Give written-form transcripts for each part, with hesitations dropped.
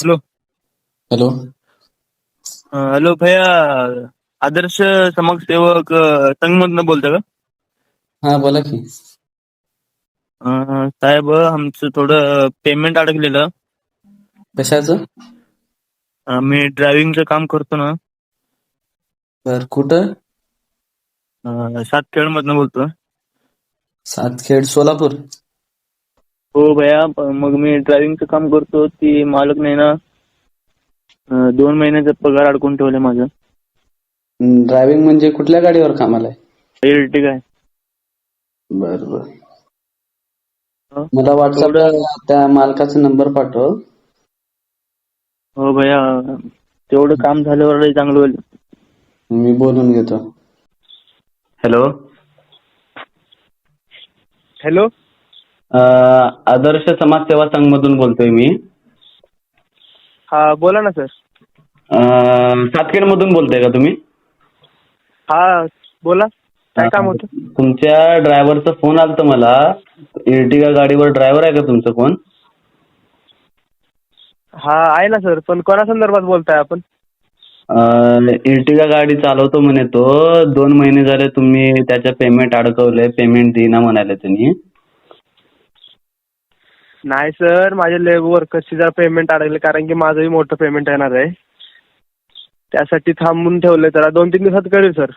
Hello. Hello. Hello भैया. आदर्श समाजसेवक संघमधनं बोलता का? हा बोला की. साहेब, आमचं थोडं पेमेंट अडकलेलं. कशाचं? मी ड्रायव्हिंगचं काम करतो ना. बर, कुठं? सातखेडमधनं बोलतो. सातखेड, सोलापूर. हो भैया, मग मी ड्रायव्हिंगचं काम करतो. ती मालक नाही ना, 2 महिन्याचा पगार अडकून ठेवले माझं. ड्रायव्हिंग म्हणजे कुठल्या गाडीवर कामाला आहे? Ertiga आहे. बर बर. हो. मला व्हॉट्सअपला थोडं त्या मालकाचा नंबर पाठव. हो भैया, तेवढं काम झाल्यावर लय चांगलं होईल. मी बोलून घेतो. हॅलो. हॅलो. आदर्श समाजसेवा संघ मधून बोलतोय मी. हा बोला ना सर. सातखेड मधून बोलताय का तुम्ही? हा बोला, काय काम होतं? तुमच्या ड्रायव्हरचा फोन आलता मला. इर्टिगा गाडीवर ड्रायव्हर आहे का तुमचा कोण? हा आहे ना सर, पण कोणा संदर्भात बोलताय आपण? इर्टिगा गाडी चालवतो म्हणे तो. 2 महिने झाले तुम्ही त्याचं पेमेंट अडकवलंय. पेमेंट देईना म्हणाले त्यांनी. नाही सर, माझे लेबर वर्कर्सची जरा पेमेंट अडकले, कारण की माझंही मोठं पेमेंट येणार आहे. त्यासाठी थांबून ठेवलंय. जरा 2-3 दिवसात करेल सर,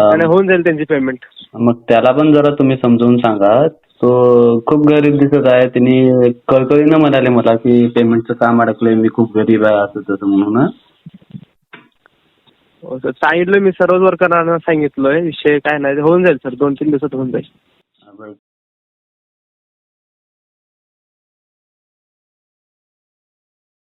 आणि होऊन जाईल त्यांची पेमेंट. मग त्याला पण जरा तुम्ही समजावून सांगा. तो खूप गरीब दिसत आहे. त्यांनी कळकळीनं म्हणाले मला की पेमेंटचं काम अडकलंय, मी खूप गरीब आहे, असं तसं म्हणून. हो सर, सांगितलं मी सर्वच वर्करांना सांगितलंय. विषय काय नाही, होऊन जाईल सर, 2-3 दिवसात होऊन जाईल.